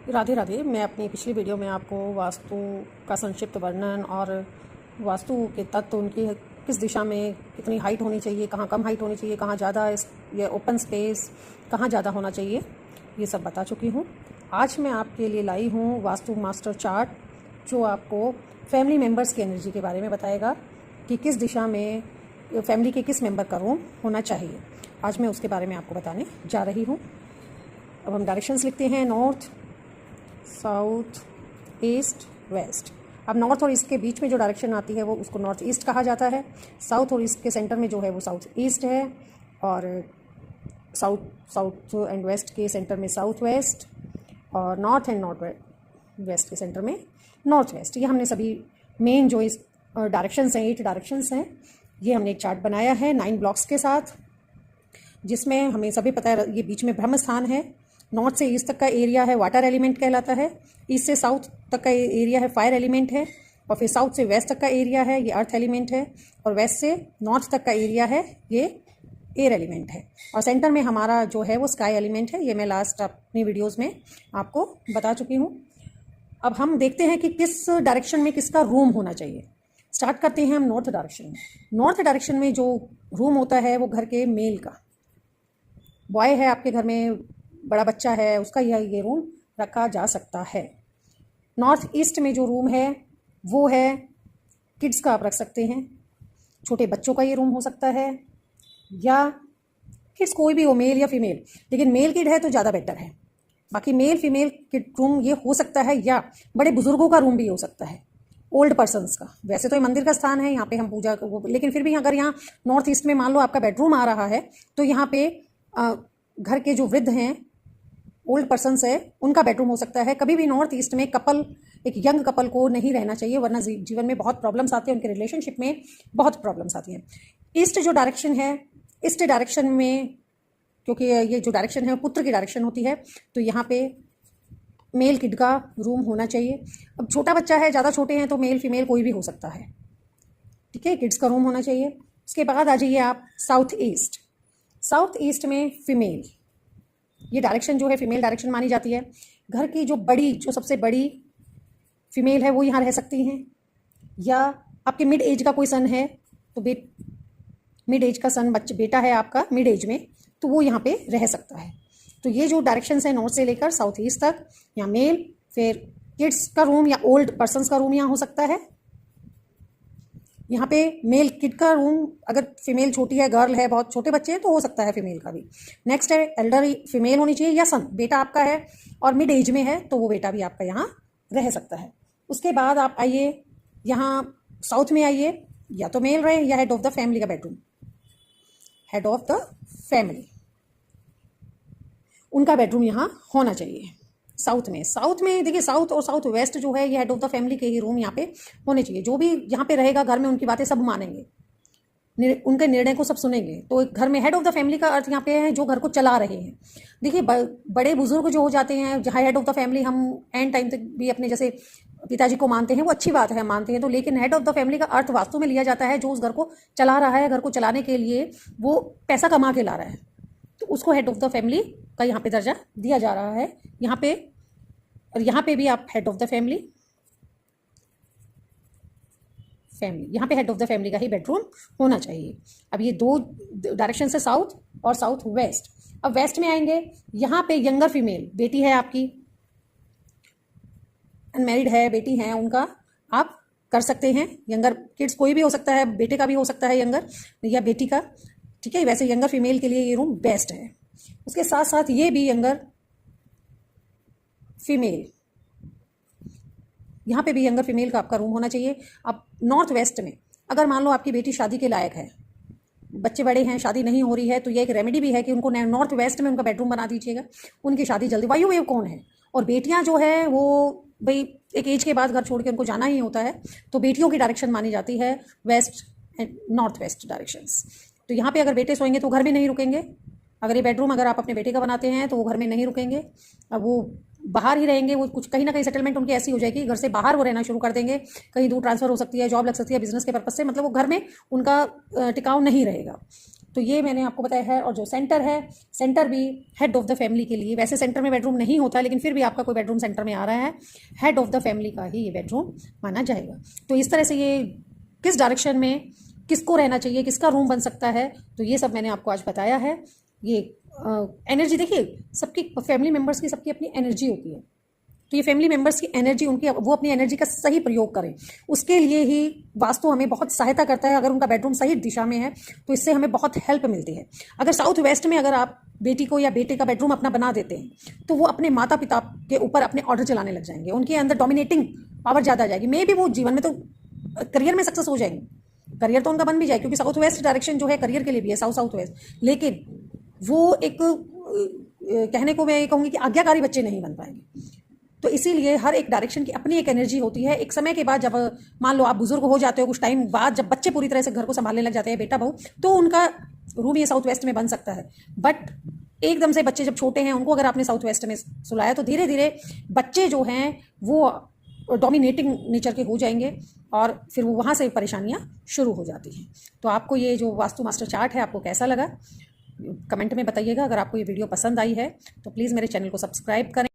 राधे राधे। मैं अपनी पिछली वीडियो में आपको वास्तु का संक्षिप्त वर्णन और वास्तु के तत्व, उनकी किस दिशा में कितनी हाइट होनी चाहिए, कहाँ कम हाइट होनी चाहिए, कहाँ ज़्यादा ये ओपन स्पेस कहाँ ज़्यादा होना चाहिए, ये सब बता चुकी हूँ। आज मैं आपके लिए लाई हूँ वास्तु मास्टर चार्ट, जो आपको फैमिली मेम्बर्स की एनर्जी के बारे में बताएगा कि किस दिशा में फैमिली के किस मेंबर का रूम होना चाहिए। आज मैं उसके बारे में आपको बताने जा रही हूँ। अब हम डायरेक्शंस लिखते हैं: नॉर्थ, साउथ, ईस्ट, वेस्ट। अब नॉर्थ और ईस्ट के बीच में जो डायरेक्शन आती है वो उसको नॉर्थ ईस्ट कहा जाता है। साउथ और ईस्ट के सेंटर में जो है वो साउथ ईस्ट है, और साउथ एंड वेस्ट के सेंटर में साउथ वेस्ट, और नॉर्थ एंड नॉर्थ वेस्ट के सेंटर में नॉर्थ वेस्ट। ये हमने सभी मेन जो इस डायरेक्शंस हैं, 8 डायरेक्शंस हैं, ये हमने एक चार्ट बनाया है 9 ब्लॉक्स के साथ, जिसमें हमें सभी पता है ये बीच में ब्रह्म स्थान है। नॉर्थ से ईस्ट तक का एरिया है वाटर एलिमेंट कहलाता है, ईस्ट से साउथ तक का एरिया है फायर एलिमेंट है, और फिर साउथ से वेस्ट तक का एरिया है ये अर्थ एलिमेंट है, और वेस्ट से नॉर्थ तक का एरिया है ये एयर एलिमेंट है, और सेंटर में हमारा जो है वो स्काई एलिमेंट है। ये मैं लास्ट अपनी वीडियोज़ में आपको बता चुकी हूँ। अब हम देखते हैं कि किस डायरेक्शन में किसका रूम होना चाहिए। स्टार्ट करते हैं हम नॉर्थ डायरेक्शन में। नॉर्थ डायरेक्शन में जो रूम होता है वो घर के मेल का, बॉय है आपके घर में, बड़ा बच्चा है, उसका ये रूम रखा जा सकता है। नॉर्थ ईस्ट में जो रूम है वो है किड्स का, आप रख सकते हैं। छोटे बच्चों का ये रूम हो सकता है, या किड्स कोई भी हो, मेल या फीमेल, लेकिन मेल किड है तो ज़्यादा बेटर है। बाकी मेल फीमेल किड रूम ये हो सकता है, या बड़े बुजुर्गों का रूम भी हो सकता है, ओल्ड पर्सनस का। वैसे तो ये मंदिर का स्थान है, यहाँ पे हम पूजा, लेकिन फिर भी अगर यहाँ नॉर्थ ईस्ट में मान लो आपका बेडरूम आ रहा है, तो यहाँ पे घर के जो वृद्ध हैं, ओल्ड पर्सनस है, उनका बेडरूम हो सकता है। कभी भी नॉर्थ ईस्ट में कपल, एक यंग कपल को नहीं रहना चाहिए, वरना जीवन में बहुत प्रॉब्लम्स आती हैं, उनके रिलेशनशिप में बहुत प्रॉब्लम्स आती हैं। ईस्ट जो डायरेक्शन है, ईस्ट डायरेक्शन में, क्योंकि ये जो डायरेक्शन है पुत्र की डायरेक्शन होती है, तो यहाँ पे मेल किड का रूम होना चाहिए। अब छोटा बच्चा है, ज़्यादा छोटे हैं, तो मेल फीमेल कोई भी हो सकता है, ठीक है, किड्स का रूम होना चाहिए। उसके बाद आ जाइए आप साउथ ईस्ट। साउथ ईस्ट में फीमेल, ये डायरेक्शन जो है फीमेल डायरेक्शन मानी जाती है। घर की जो सबसे बड़ी फीमेल है वो यहाँ रह सकती हैं, या आपके मिड एज का कोई सन है तो मिड एज का सन बेटा है आपका मिड एज में, तो वो यहाँ पे रह सकता है। तो ये जो डायरेक्शंस है नॉर्थ से लेकर साउथ ईस्ट तक, यहाँ मेल, फिर किड्स का रूम या ओल्ड पर्सनस का रूम यहाँ हो सकता है। यहाँ पे मेल किड का रूम, अगर फीमेल छोटी है, गर्ल है, बहुत छोटे बच्चे हैं, तो हो सकता है फीमेल का भी। नेक्स्ट है एल्डर फीमेल होनी चाहिए, या सन, बेटा आपका है और मिड एज में है तो वो बेटा भी आपका यहाँ रह सकता है। उसके बाद आप आइए यहाँ साउथ में आइए, या तो मेल रहे या हेड ऑफ द फैमिली का bedroom, head of the family, उनका बेडरूम यहाँ होना चाहिए साउथ में। साउथ में देखिए, साउथ और साउथ वेस्ट जो है ये हेड ऑफ द फैमिली के ही रूम यहाँ पे होने चाहिए। जो भी यहाँ पे रहेगा घर में, उनकी बातें सब मानेंगे, उनके निर्णय को सब सुनेंगे। तो घर में हेड ऑफ द फैमिली का अर्थ यहाँ पे है जो घर को चला रहे हैं। देखिए बड़े बुजुर्ग जो हो जाते हैं, जहाँ हेड ऑफ द फैमिली हम एंड टाइम तक भी अपने जैसे पिताजी को मानते हैं, वो अच्छी बात है, मानते हैं तो, लेकिन हेड ऑफ द फैमिली का अर्थ वास्तु में लिया जाता है जो उस घर को चला रहा है, घर को चलाने के लिए वो पैसा कमा के ला रहा है, तो उसको हेड ऑफ द फैमिली का यहाँ पे दर्जा दिया जा रहा है। यहाँ पे, और यहाँ पे भी आप हेड ऑफ द फैमिली, यहाँ पे हेड ऑफ द फैमिली का ही बेडरूम होना चाहिए। अब ये 2 डायरेक्शन से साउथ और साउथ वेस्ट। अब वेस्ट में आएंगे, यहाँ पे यंगर फीमेल, बेटी है आपकी, अनमैरिड है, बेटी है, उनका आप कर सकते हैं। यंगर किड्स कोई भी हो सकता है, बेटे का भी हो सकता है यंगर, या बेटी का, ठीक है। वैसे यंगर फीमेल के लिए ये रूम बेस्ट है। उसके साथ साथ ये भी यंगर फीमेल, यहाँ पे भी यंगर फीमेल का आपका रूम होना चाहिए। अब नॉर्थ वेस्ट में, अगर मान लो आपकी बेटी शादी के लायक है, बच्चे बड़े हैं, शादी नहीं हो रही है, तो ये एक रेमेडी भी है कि उनको नॉर्थ वेस्ट में उनका बेडरूम बना दीजिएगा, उनकी शादी जल्दी। वायु वेव कौन है, और बेटियां जो है वो भाई एक एज के बाद घर छोड़ के उनको जाना ही होता है, तो बेटियों की डायरेक्शन मानी जाती है west and north west directions. तो यहाँ पे अगर बेटे सोएंगे तो घर में नहीं रुकेंगे, अगर ये बेडरूम अगर आप अपने बेटे का बनाते हैं तो वो घर में नहीं रुकेंगे, अब वो बाहर ही रहेंगे। वो कुछ कहीं ना कहीं सेटलमेंट उनकी ऐसी हो जाएगी, घर से बाहर वो रहना शुरू कर देंगे, कहीं दूर ट्रांसफ़र हो सकती है, जॉब लग सकती है बिजनेस के पर्पज से, मतलब वो घर में उनका टिकाव नहीं रहेगा। तो ये मैंने आपको बताया है। और जो सेंटर है, सेंटर भी हेड ऑफ द फैमिली के लिए, वैसे सेंटर में बेडरूम नहीं होता, लेकिन फिर भी आपका कोई बेडरूम सेंटर में आ रहा है, हेड ऑफ द फैमिली का ही ये बेडरूम माना जाएगा। तो इस तरह से ये किस डायरेक्शन में किसको रहना चाहिए, किसका रूम बन सकता है, तो ये सब मैंने आपको आज बताया है। ये एनर्जी देखिए, सबकी फैमिली मेम्बर्स की सबकी अपनी एनर्जी होती है, तो ये फैमिली मेम्बर्स की एनर्जी, उनकी वो अपनी एनर्जी का सही प्रयोग करें, उसके लिए ही वास्तु हमें बहुत सहायता करता है। अगर उनका बेडरूम सही दिशा में है तो इससे हमें बहुत हेल्प मिलती है। अगर साउथ वेस्ट में अगर आप बेटी को या बेटे का बेडरूम अपना बना देते हैं तो वो अपने माता पिता के ऊपर अपने ऑर्डर चलाने लग जाएंगे, उनके अंदर डोमिनेटिंग पावर ज़्यादा आ जाएगी। मे भी वो जीवन में तो करियर में सक्सेस हो जाएंगे, करियर तो उनका बन भी जाए, क्योंकि साउथ वेस्ट डायरेक्शन जो है करियर के लिए भी है, साउथ साउथ वेस्ट। लेकिन वो एक कहने को मैं ये कहूँगी कि आज्ञाकारी बच्चे नहीं बन पाएंगे। तो इसीलिए हर एक डायरेक्शन की अपनी एक एनर्जी होती है। एक समय के बाद जब मान लो आप बुजुर्ग हो जाते हो, कुछ टाइम बाद जब बच्चे पूरी तरह से घर को संभालने लग जाते हैं, बेटा बहू, तो उनका रूम ये साउथ वेस्ट में बन सकता है। बट एकदम से बच्चे जब छोटे हैं, उनको अगर आपने साउथ वेस्ट में सुलाया तो धीरे धीरे बच्चे जो हैं वो डोमिनेटिंग नेचर के हो जाएंगे और फिर वो वहाँ से परेशानियाँ शुरू हो जाती हैं। तो आपको ये जो वास्तु मास्टर चार्ट है आपको कैसा लगा, कमेंट में बताइएगा। अगर आपको ये वीडियो पसंद आई है तो प्लीज़ मेरे चैनल को सब्सक्राइब करें।